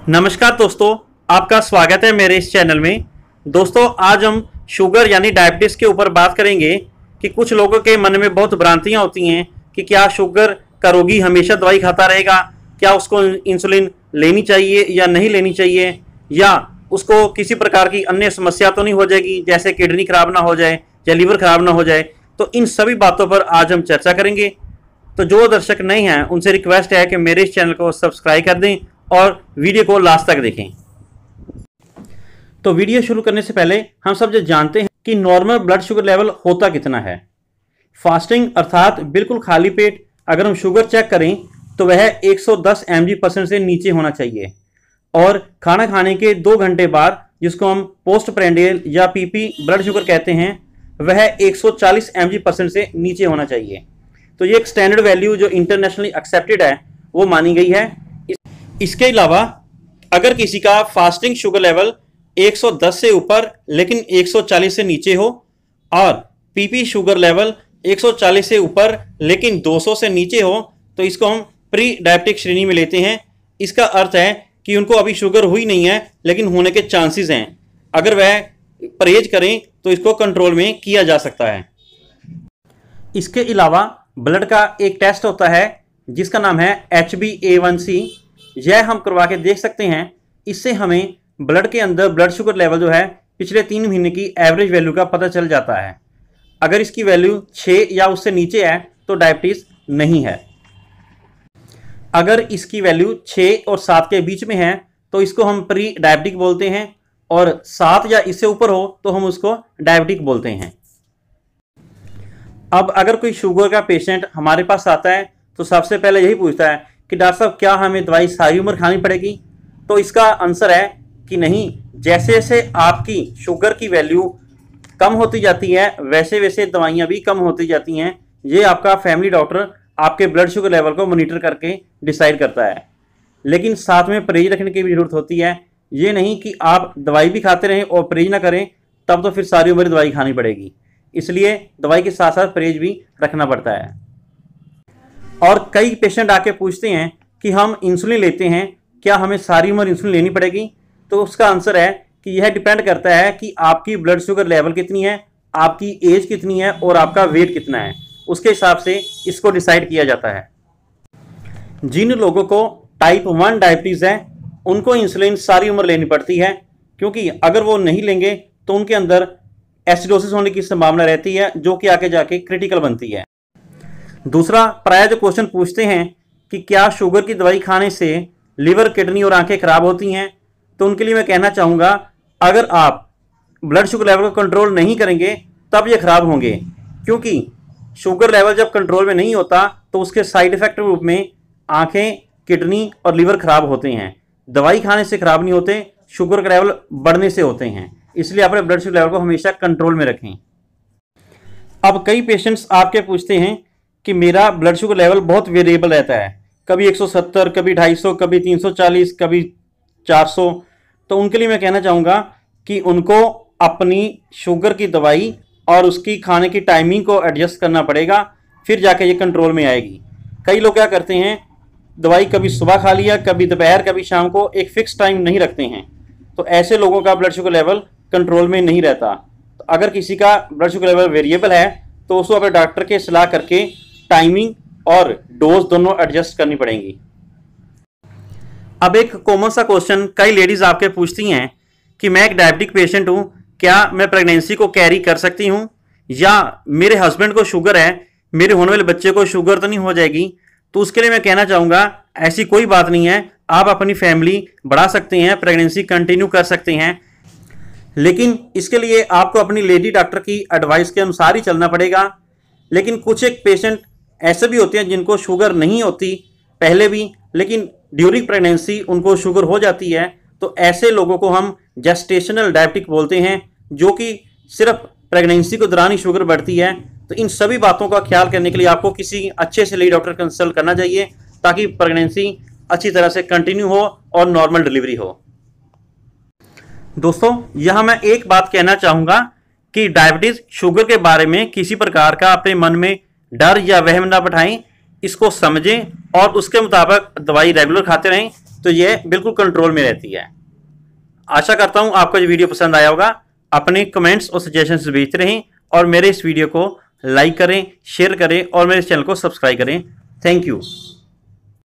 नमस्कार दोस्तों, आपका स्वागत है मेरे इस चैनल में। दोस्तों, आज हम शुगर यानी डायबिटीज़ के ऊपर बात करेंगे कि कुछ लोगों के मन में बहुत भ्रांतियां होती हैं कि क्या शुगर का रोगी हमेशा दवाई खाता रहेगा, क्या उसको इंसुलिन लेनी चाहिए या नहीं लेनी चाहिए, या उसको किसी प्रकार की अन्य समस्या तो नहीं हो जाएगी, जैसे किडनी खराब ना हो जाए या लीवर खराब ना हो जाए। तो इन सभी बातों पर आज हम चर्चा करेंगे। तो जो दर्शक नहीं हैं उनसे रिक्वेस्ट है कि मेरे इस चैनल को सब्सक्राइब कर दें और वीडियो को लास्ट तक देखें। तो वीडियो शुरू करने से पहले हम सब जो जानते हैं कि नॉर्मल ब्लड शुगर लेवल होता कितना है। फास्टिंग अर्थात बिल्कुल खाली पेट अगर हम शुगर चेक करें तो वह 110 mg% से नीचे होना चाहिए, और खाना खाने के 2 घंटे बाद जिसको हम पोस्ट प्रेंडियल या पीपी ब्लड शुगर कहते हैं वह 140 mg% से नीचे होना चाहिए। तो ये एक स्टैंडर्ड वैल्यू जो इंटरनेशनली एक्सेप्टेड है वो मानी गई है। इसके अलावा अगर किसी का फास्टिंग शुगर लेवल 110 से ऊपर लेकिन 140 से नीचे हो, और पीपी शुगर लेवल 140 से ऊपर लेकिन 200 से नीचे हो, तो इसको हम प्री डायबिटिक श्रेणी में लेते हैं। इसका अर्थ है कि उनको अभी शुगर हुई नहीं है लेकिन होने के चांसेस हैं। अगर वह परहेज करें तो इसको कंट्रोल में किया जा सकता है। इसके अलावा ब्लड का एक टेस्ट होता है जिसका नाम है HbA1c। यह हम करवा के देख सकते हैं। इससे हमें ब्लड के अंदर ब्लड शुगर लेवल जो है पिछले 3 महीने की एवरेज वैल्यू का पता चल जाता है। अगर इसकी वैल्यू 6 या उससे नीचे है तो डायबिटीज नहीं है। अगर इसकी वैल्यू 6 और 7 के बीच में है तो इसको हम प्री डायबिटिक बोलते हैं, और 7 या इससे ऊपर हो तो हम उसको डायबिटिक बोलते हैं। अब अगर कोई शुगर का पेशेंट हमारे पास आता है तो सबसे पहले यही पूछता है कि डॉक्टर साहब क्या हमें दवाई सारी उम्र खानी पड़ेगी। तो इसका आंसर है कि नहीं, जैसे जैसे आपकी शुगर की वैल्यू कम होती जाती है वैसे वैसे दवाइयाँ भी कम होती जाती हैं। ये आपका फैमिली डॉक्टर आपके ब्लड शुगर लेवल को मॉनिटर करके डिसाइड करता है। लेकिन साथ में परहेज रखने की भी जरूरत होती है। ये नहीं कि आप दवाई भी खाते रहें और परहेज ना करें, तब तो फिर सारी उम्र दवाई खानी पड़ेगी। इसलिए दवाई के साथ साथ परहेज भी रखना पड़ता है। और कई पेशेंट आके पूछते हैं कि हम इंसुलिन लेते हैं, क्या हमें सारी उम्र इंसुलिन लेनी पड़ेगी। तो उसका आंसर है कि यह डिपेंड करता है कि आपकी ब्लड शुगर लेवल कितनी है, आपकी एज कितनी है और आपका वेट कितना है। उसके हिसाब से इसको डिसाइड किया जाता है। जिन लोगों को टाइप 1 डायबिटीज़ है उनको इंसुलिन सारी उम्र लेनी पड़ती है, क्योंकि अगर वो नहीं लेंगे तो उनके अंदर एसिडोसिस होने की संभावना रहती है, जो कि आगे जाके क्रिटिकल बनती है। दूसरा, प्राय जो क्वेश्चन पूछते हैं कि क्या शुगर की दवाई खाने से लीवर, किडनी और आंखें खराब होती हैं, तो उनके लिए मैं कहना चाहूँगा अगर आप ब्लड शुगर लेवल को कंट्रोल नहीं करेंगे तब ये खराब होंगे, क्योंकि शुगर लेवल जब कंट्रोल में नहीं होता तो उसके साइड इफेक्ट के रूप में आंखें, किडनी और लीवर खराब होते हैं। दवाई खाने से खराब नहीं होते, शुगर का लेवल बढ़ने से होते हैं। इसलिए अपने ब्लड शुगर लेवल को हमेशा कंट्रोल में रखें। अब कई पेशेंट्स आपके पूछते हैं कि मेरा ब्लड शुगर लेवल बहुत वेरिएबल रहता है, कभी 170, कभी 250, कभी 340, कभी 400। तो उनके लिए मैं कहना चाहूँगा कि उनको अपनी शुगर की दवाई और उसकी खाने की टाइमिंग को एडजस्ट करना पड़ेगा, फिर जाके ये कंट्रोल में आएगी। कई लोग क्या करते हैं, दवाई कभी सुबह खा लिया, कभी दोपहर, कभी शाम को, एक फिक्स टाइम नहीं रखते हैं। तो ऐसे लोगों का ब्लड शुगर लेवल कंट्रोल में नहीं रहता। तो अगर किसी का ब्लड शुगर लेवल वेरिएबल है तो उसको अपने डॉक्टर के सलाह करके टाइमिंग और डोज दोनों एडजस्ट करनी पड़ेंगी। अब एक कॉमन सा क्वेश्चन कई लेडीज आपके पूछती हैं कि मैं एक डायबिटिक पेशेंट हूं, क्या मैं प्रेगनेंसी को कैरी कर सकती हूं, या मेरे हस्बैंड को शुगर है, मेरे होने वाले बच्चे को शुगर तो नहीं हो जाएगी। तो उसके लिए मैं कहना चाहूँगा ऐसी कोई बात नहीं है, आप अपनी फैमिली बढ़ा सकते हैं, प्रेगनेंसी कंटिन्यू कर सकते हैं, लेकिन इसके लिए आपको अपनी लेडी डॉक्टर की एडवाइस के अनुसार ही चलना पड़ेगा। लेकिन कुछ एक पेशेंट ऐसे भी होते हैं जिनको शुगर नहीं होती पहले भी, लेकिन ड्यूरिंग प्रेगनेंसी उनको शुगर हो जाती है। तो ऐसे लोगों को हम जेस्टेशनल डायबिटिक बोलते हैं, जो कि सिर्फ प्रेगनेंसी के दौरान ही शुगर बढ़ती है। तो इन सभी बातों का ख्याल करने के लिए आपको किसी अच्छे से लेडी डॉक्टर कंसल्ट करना चाहिए, ताकि प्रेगनेंसी अच्छी तरह से कंटिन्यू हो और नॉर्मल डिलीवरी हो। दोस्तों, यहाँ मैं एक बात कहना चाहूँगा कि डायबिटीज़ शुगर के बारे में किसी प्रकार का अपने मन में डर या वहम ना बैठाएं। इसको समझें और उसके मुताबिक दवाई रेगुलर खाते रहें। तो ये बिल्कुल कंट्रोल में रहती है। आशा करता हूं आपको ये वीडियो पसंद आया होगा। अपने कमेंट्स और सजेशंस भेजते रहें और मेरे इस वीडियो को लाइक करें, शेयर करें और मेरे चैनल को सब्सक्राइब करें। Thank you.